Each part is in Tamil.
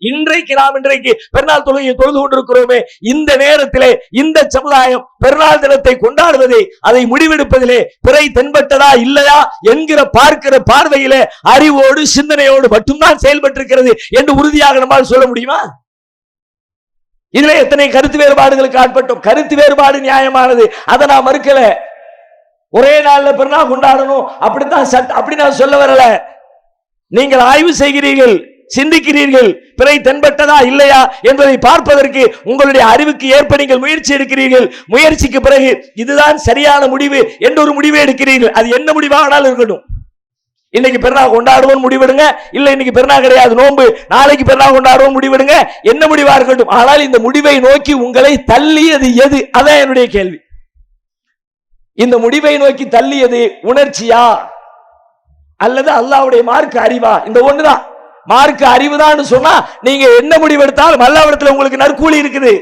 இன்றைக்கு பெருநாள் தொழுகையை தொழுது கொண்டிருக்கிறோமே, இந்த நேரத்திலே இந்த சமுதாயம் பெருநாள் தினத்தை கொண்டாடுவதை, அதை முடிவெடுப்பதிலே பிறை தென்பட்டதா இல்லையா என்கிற பார்க்கிற பார்வையிலே அறிவோடு சிந்தனையோடு மட்டும்தான் செயல்பட்டிருக்கிறது என்று உறுதியாக நம்மால் சொல்ல முடியுமா? இதுல எத்தனை கருத்து வேறுபாடுகளுக்கு ஆட்பட்டோம். கருத்து வேறுபாடு நியாயமானது, அதை நான் மறுக்கல. ஒரே நாள்ல பெருநாள் கொண்டாடணும் அப்படித்தான் அப்படி நான் சொல்ல வரல. நீங்கள் ஆய்வு செய்கிறீர்கள், சிந்திக்கிறீர்கள், பிறை தென்பட்டதா இல்லையா என்பதை பார்ப்பதற்கு உங்களுடைய அறிவுக்கு ஏற்ப நீங்கள் முயற்சி எடுக்கிறீர்கள். முயற்சிக்கு பிறகு இதுதான் சரியான முடிவு என்று ஒரு முடிவை எடுக்கிறீர்கள். அது என்ன முடிவானாலும் இருக்கட்டும். இன்னைக்கு பெருநாள் கொண்டாடுவோம் முடிவெடுங்க, இல்ல இன்னைக்கு பெருநாள் கிடையாது நோன்பு, நாளைக்கு பெருநாள் கொண்டாடுவோம் முடிவெடுங்க, என்ன முடிவா இருக்கட்டும். ஆனால் இந்த முடிவை நோக்கி உங்களை தள்ளியது எது? அதான் என்னுடைய கேள்வி. இந்த முடிவை நோக்கி தள்ளியது உணர்ச்சியா அல்லது அல்லாஹ்வுடைய மார்க்க அறிவா? இந்த ஒண்ணுதான். மார்க்க அறிவுதான் சொன்னா நீங்க என்ன முடிவெடுத்தாலும் அல்லாஹ்விடத்துல உங்களுக்கு நற்கூலி இருக்குது.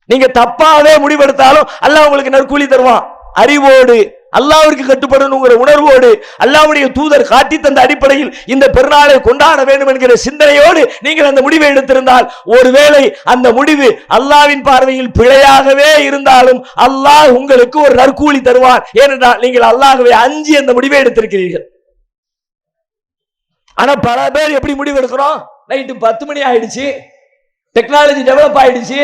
நீங்க தப்பாவே முடிவெடுத்தாலும் அல்லாஹ் உங்களுக்கு நற்கூலி தருவான். அறிவோடு அல்லாஹ்விற்கு கட்டுப்படணுங்கிற உணர்வோடு அல்லாஹ்வுடைய தூதர் காட்டி தந்த அடிப்படையில் இந்த பெருநாளை கொண்டாட வேண்டும் என்கிற சிந்தனையோடு நீங்கள் அந்த முடிவை எடுத்திருந்தால், ஒருவேளை அந்த முடிவு அல்லாஹ்வின் பார்வையில் பிழையாகவே இருந்தாலும் அல்லாஹ் உங்களுக்கு ஒரு நற்கூலி தருவான். ஏனென்றால் நீங்கள் அல்லாஹ்வை அஞ்சி அந்த முடிவை எடுத்திருக்கிறீர்கள். ஆனா பல பேர் எப்படி முடிவு எடுக்கிறோம்? நைட்டு 10 மணி ஆயிடுச்சு, டெக்னாலஜி டெவலப் ஆயிடுச்சு.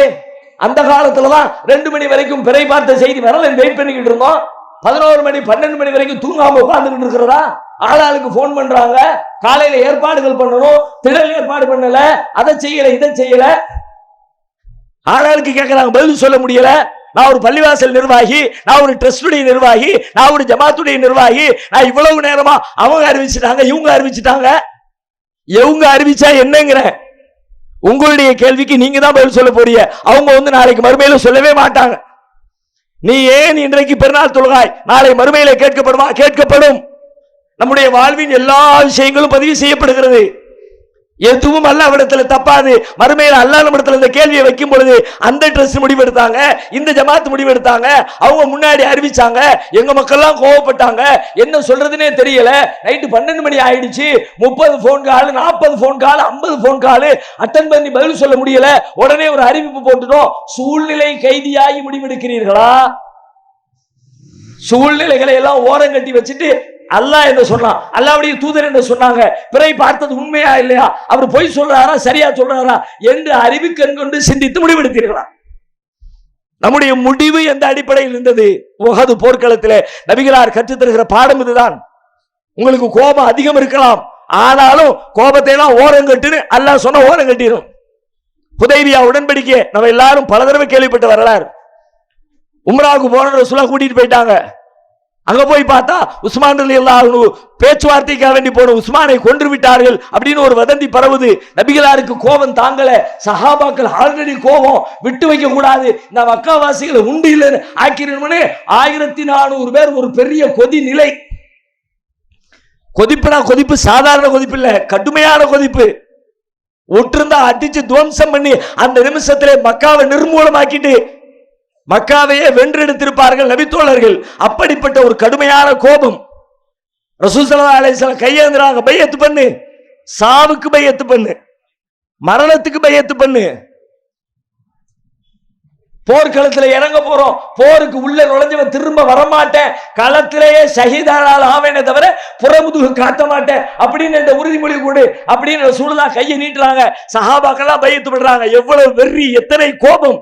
அந்த காலத்துலதான் 2 மணி வரைக்கும் பிறை பார்த்த செய்தி வரல, வெயிட் பண்ணிக்கிட்டு இருந்தோம். 11 மணி 12 மணி வரைக்கும் தூங்காம உட்கார்ந்துட்டு இருக்கிறதா? ஆளாளுக்கு போன் பண்றாங்க, காலையில ஏற்பாடுகள் பண்ணணும், திடல் ஏற்பாடு பண்ணல, அதை செய்யல இதை செய்யல, ஆளாளுக்கு கேட்கிறாங்க, பதில் சொல்ல முடியல. நான் ஒரு பள்ளிவாசல் நிர்வாகி, நான் ஒரு ட்ரஸ்டுடைய நிர்வாகி, நான் ஒரு ஜமாத்துடைய நிர்வாகி, நான் இவ்வளவு நேரமா அவங்க அறிவிச்சுட்டாங்க இவங்க அறிவிச்சுட்டாங்க. இவங்க அறிவிச்சா என்னங்கிற உங்களுடைய கேள்விக்கு நீங்க தான் பதில் சொல்ல போறீங்க. அவங்க நாளைக்கு மறுமையில சொல்லவே மாட்டாங்க. நீ ஏன் இன்றைக்கு பெருநாள் தொழுகாய், நாளை மறுமையில கேட்கப்படுமா? கேட்கப்படும். நம்முடைய வாழ்வின் எல்லா விஷயங்களும் பதிவு செய்யப்படுகிறது. எதுவும் அல்லாஹ்விடத்துல தப்பாது. மறுமையில அல்லாஹ் நம்மிடத்துல இந்த கேள்வியை வைக்கும் பொழுது அந்த ட்ரஸ்ட் முடிவெடுத்தாங்க, இந்த ஜமாத் முடிவெடுத்தாங்க, அவங்க முன்னாடி அறிவிச்சாங்க, எங்க மக்கள் எல்லாம் கோவப்பட்டாங்க, என்ன சொல்றதுன்னே தெரியல, நைட்டு 12 மணி ஆயிடுச்சு, 30 phone call, 40 phone call, 50 phone call attend பண்ணி பதில் சொல்ல முடியல, உடனே ஒரு அறிவிப்பு போட்டுட்டோம். சூழ்நிலை கைதியாகி முடிவெடுக்கிறீர்களா? சூழ்நிலைகளை எல்லாம் ஓரம் கட்டி வச்சுட்டு அல்லாஹ் என்ன சொன்னான், அல்லாஹ்வுடைய தூதர் என்ன சொன்னாங்க, பிறை பார்த்தது உண்மையா இல்லையா, அவர் பொய் சொல்றாரா சரியா சொல்றாரா என்று அறிவு கண் கொண்டு சிந்தித்து முடிவெடுத்தீர்களா? நம்முடைய முடிவு எந்த அடிப்படையில் இருந்தது? உஹது போர்க்களத்திலே நபிகளார் கற்றுத் தருகிற பாடம் இதுதான். உங்களுக்கு கோபம் அதிகம் இருக்கலாம், ஆனாலும் கோபத்தை எல்லாம் ஓரம் கட்டுன்னு அல்லாஹ் சொன்ன ஓரம் கட்டிடும். ஹுதைபியா உடன்படிக்கை நம்ம எல்லாரும் பல தடவை கேள்விப்பட்ட வரலாறு. உம்ராவுக்கு போன ரசூலா கூட்டிட்டு போயிட்டாங்க. அங்க போய் பார்த்தா உஸ்மான் ரலியல்லாஹு அன்ஹு பேச்சுவார்த்தைக்காக வேண்டி போன உஸ்மானை கொன்று விட்டார்கள் அப்படின்னு ஒரு வதந்தி பரவுது. நபிகளாருக்கு கோபம் தாங்கல, சஹாபாக்கள் ஆல்ரெடி கோபம், விட்டு வைக்க கூடாது, இந்த மக்காவாசிகளை உண்டு இல்லைன்னு ஆக்கிரமணே 1400 பேர், ஒரு பெரிய கொதி நிலை. கொதிப்புனா கொதிப்பு சாதாரண கொதிப்பு இல்ல, கடுமையான கொதிப்பு. ஒற்றிருந்தா அடிச்சு துவம்சம் பண்ணி அந்த நிமிஷத்திலே மக்காவை நிர்மூலமாக்கிட்டு மக்காவையே வென்றெடுத்திருப்பார்கள் நபித்தோழர்கள். அப்படிப்பட்ட ஒரு கடுமையான கோபம். ரசூல் ஸல்லல்லாஹு அலைஹி வஸல்லம் கையேந்துறாங்க, பையத்து பண்ணு, சாவுக்கு பையத்து பண்ணு, மரணத்துக்கு பையத்து பண்ணு, போர்க்களத்தில் இறங்க போறோம், போருக்கு உள்ள நுழைஞ்சவன் திரும்ப வரமாட்டேன், களத்திலேயே ஷஹீதானால் ஆவேனே தவிர புறமுதுகு காட்ட மாட்டேன் அப்படின்னு இந்த உறுதிமொழி கொடு அப்படின்னு ரசூலுல்லாஹ் கையை நீட்டுறாங்க. சஹாபாக்கெல்லாம் பையத்து பண்றாங்க. எவ்வளவு வெறி, எத்தனை கோபம்,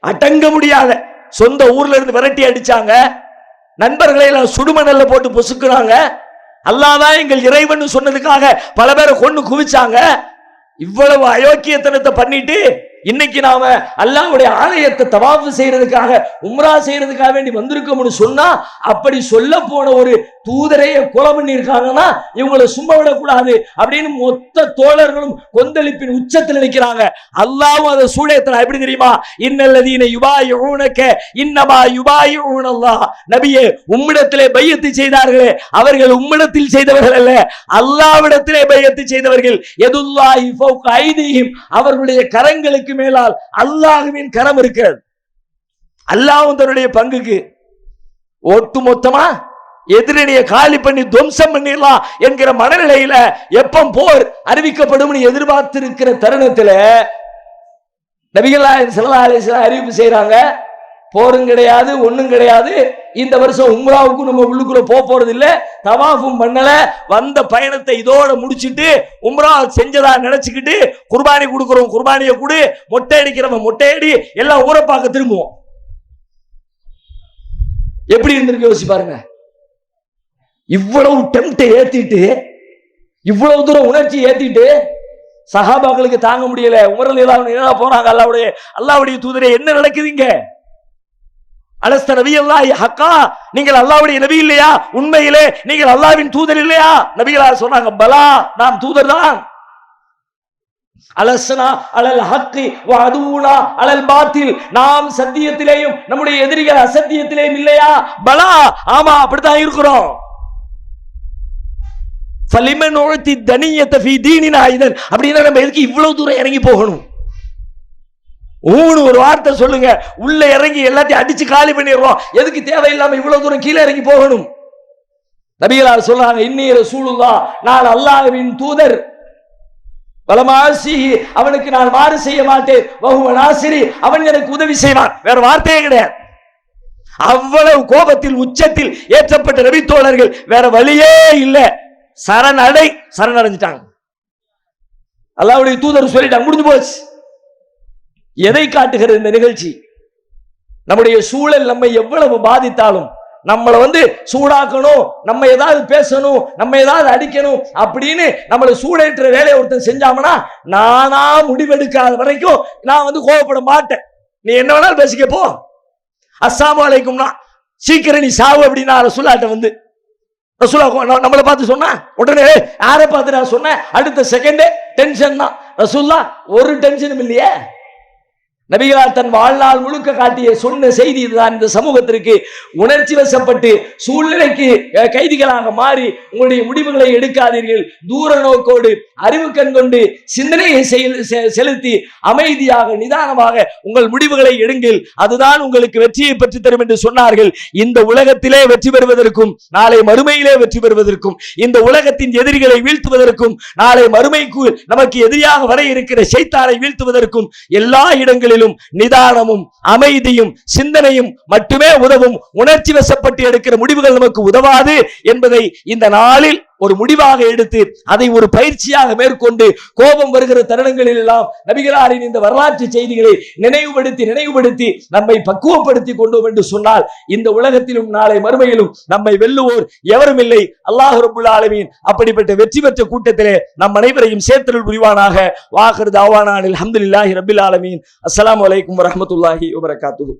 அடங்க முடியாத. சொந்த ஊர்ல இருந்து விரட்டி அடிச்சாங்க, நண்பர்களை எல்லாம் சுடுமணல்ல போட்டு பொசுக்குறாங்க, அல்லாஹ் தான் எங்கள் இறைவன் சொன்னதுக்காக பல பேரை கொண்டு குவிச்சாங்க. இவ்வளவு அயோக்கியத்தனத்தை பண்ணிட்டு இன்னைக்கு நாம அல்லாஹ்வுடைய ஆலயத்தை தவாஃப் செய்யறதுக்காக உம்ரா செய்யறதுக்காக வேண்டி வந்திருக்கோம்னு சொன்னா, அப்படி சொல்ல போன ஒரு தூதரையே கொலை பண்ணி இருக்காங்கன்னா இவங்களை சும்மா விடக்கூடாது அப்படின்னு மொத்த தோழர்களும் கொந்தளிப்பின் உச்சத்தில் நிற்கிறாங்க. அல்லாஹ்வும் அதை சூழத்துல எப்படி தெரியுமா, இன்னல்லதீன யுபாயிஊனக இன்னமா யுபாயிஊனல்லாஹ், நபியே உம்மிடத்திலே பையத்து செய்தார்களே அவர்கள் உம்மிடத்தில் செய்தவர்கள் அல்ல, அல்லாஹ்விடத்திலே பையத்து செய்தவர்கள். யதுல்லாஹி ஃபௌக ஐதீஹிம், அவர்களுடைய கரங்களுக்கு மேலால் அல்லாஹ்வின் கரம் இருக்கிறது. அல்லாஹ்வும் தன்னுடைய பங்குக்கு ஒட்டு மொத்தமா எதிரணியை காலி பண்ணி துவம்சம் பண்ணிடலாம் என்கிற மனநிலையில எப்ப போர் அறிவிக்கப்படும் எதிர்பார்த்திருக்கிற தருணத்துல நபிகள் நாயகம் ஸல்லல்லாஹு அலைஹி வஸல்லம் அறிவிப்பு செய்யறாங்க, போரும் கிடையாது ஒண்ணும் கிடையாது, இந்த வருஷம் உம்ராவுக்கும் நம்ம உள்ளுக்குள்ள போறது இல்ல, தவாஃபும் பண்ணல, வந்த பயணத்தை இதோட முடிச்சிட்டு உம்ரா செஞ்சதா நினைச்சுக்கிட்டு குர்பானி கொடுக்கிறோம், குர்பானியை கொடு, மொட்டை அடிக்கிறவன் மொட்டையடி, எல்லாம் ஊரை பார்க்க திரும்புவோம். எப்படி இருந்திருக்கு யோசிச்சு பாருங்க. இவ்வளவு டெம்ப்டை ஏத்திட்டு, இவ்வளவு தூரம் உணர்ச்சி ஏத்திட்டு சஹாபாக்களுக்கு தாங்க முடியல. உமர் ரலியல்லாஹு அன்ஹு போறாங்க, அல்லாஹ்வுடைய தூதரே என்ன நடக்குதுங்க? அலஸ்த நபியல்லாஹி ஹக்கா, நீங்கள் அல்லாஹ்வுடைய நபி இல்லையா? உண்மையிலே நீங்கள் அல்லாஹ்வின் தூதர் இல்லையா? நபிகளார் சொன்னாங்க, பலா, நாம் தூதர் தான். அலஸ்னா அலல் ஹக்கி வ அதுனா அலல் பாத்தில், நாம் சத்தியத்திலேயும் நம்முடைய எதிரிகள் அசத்தியத்திலேயும் இல்லையா? பலா, ஆமா அப்படித்தான் இருக்கிறோம். ஃபலிமன் உத்தி தனியத ஃபீ தீனினா இதன், அப்படினா நம்ம எதுக்கு இவ்வளவு தூரம் இறங்கி போகணும்? ஒரு வார்த்தை சொல்லுங்க, உள்ள இறங்கி எல்லாத்தையும் அடிச்சு காலி பண்ணிடுறோம், எதுக்கு தேவையில்லாம இவ்வளவு தூரம் கீழே இறங்கி போகணும்? நபிகளார் சொல்றாங்க, இன்னி ரசூலுல்லாஹ், நான் அல்லாஹ்வின் தூதர், பலமாசி, அவனுக்கு நான் மாறு செய்ய மாட்டேன், வஹுவ நாசிரி, அவன் எனக்கு உதவி செய்வான். வேற வார்த்தையே கிடையாது. அவ்வளவு கோபத்தில் உச்சத்தில் ஏற்றப்பட்ட நபி தோழர்கள் வேற வழியே இல்லை, சரணடைஞ்சிட்டாங்க. அல்லாஹ்வுடைய தூதர் சொல்லிட்டாங்க, முடிஞ்சு போச்சு. எதை காட்டுகிறது இந்த நிகழ்ச்சி? நம்முடைய சூழல் நம்மை எவ்வளவு பாதித்தாலும் நம்மளை சூடாக்கணும், நம்ம ஏதாவது பேசணும், நம்ம ஏதாவது அடிக்கணும் அப்படின்னு நம்மளை சூடேற்ற வேலையை ஒருத்தன் செஞ்சாமனா, நானா முடிவெடுக்காத வரைக்கும் நான் கோபப்பட மாட்டேன். நீ என்ன வேணாலும் பேசிக்க போ, அஸ்ஸலாமு அலைக்கும்னா சீக்கிரம் நீ சாவு அப்படின்னா ரசூலுல்லாஹ்ட்ட ரசூலா நம்மளை பார்த்து சொன்னா உடனே யாரை பார்த்து நான் சொன்னேன், அடுத்த செகண்டே டென்ஷன் தான். ரசூலுல்லாஹ் ஒரு டென்ஷனும் இல்லையே. நபிகளார் தன் வாழ்நாள் முழுக்க காட்டிய சொன்ன செய்தி இதுதான். இந்த சமூகத்திற்கு உணர்ச்சி வசப்பட்டு சூழ்நிலைக்கு கைதிகளாக மாறி உங்களுடைய முடிவுகளை எடுக்காதீர்கள். தூர நோக்கோடு அறிவு கண் கொண்டு சிந்தனையை செலுத்தி அமைதியாக நிதானமாக உங்கள் முடிவுகளை எடுங்கள். அதுதான் உங்களுக்கு வெற்றியை பெற்று தரும் என்று சொன்னார்கள். இந்த உலகத்திலே வெற்றி பெறுவதற்கும் நாளை மறுமையிலே வெற்றி பெறுவதற்கும், இந்த உலகத்தின் எதிரிகளை வீழ்த்துவதற்கும், நாளை மறுமைக்கு நமக்கு எதிரியாக வர இருக்கிற ஷைத்தானை வீழ்த்துவதற்கும் எல்லா இடங்களிலும் நிதானமும் அமைதியும் சிந்தனையும் மட்டுமே உதவும். உணர்ச்சி வசப்பட்டு எடுக்கிற முடிவுகள் நமக்கு உதவாது என்பதை இந்த நாளில் ஒரு முடிவாக எடுத்து அதை ஒரு பயிற்சியாக மேற்கொண்டு கோபம் வருகிற தருணங்களில் எல்லாம் நபிகளாரின் இந்த வரலாற்று செய்திகளை நினைவுபடுத்தி நம்மை பக்குவப்படுத்தி கொண்டோம் என்று சொன்னால் இந்த உலகத்திலும் நாளை மறுமையிலும் நம்மை வெல்லுவோர் எவரும் இல்லை. அல்லாஹ் ரப்புல் ஆலமீன் அப்படிப்பட்ட வெற்றி பெற்ற கூட்டத்திலே நம் அனைவரையும் சேர்த்தருள் புரிவானாக. வாஹிர் தஅவானா அல்ஹம்துலில்லாஹி ரப்பில் ஆலமீன். அஸ்ஸலாமு அலைக்கும் வரஹ்மத்துல்லாஹி வபரகாத்துஹு.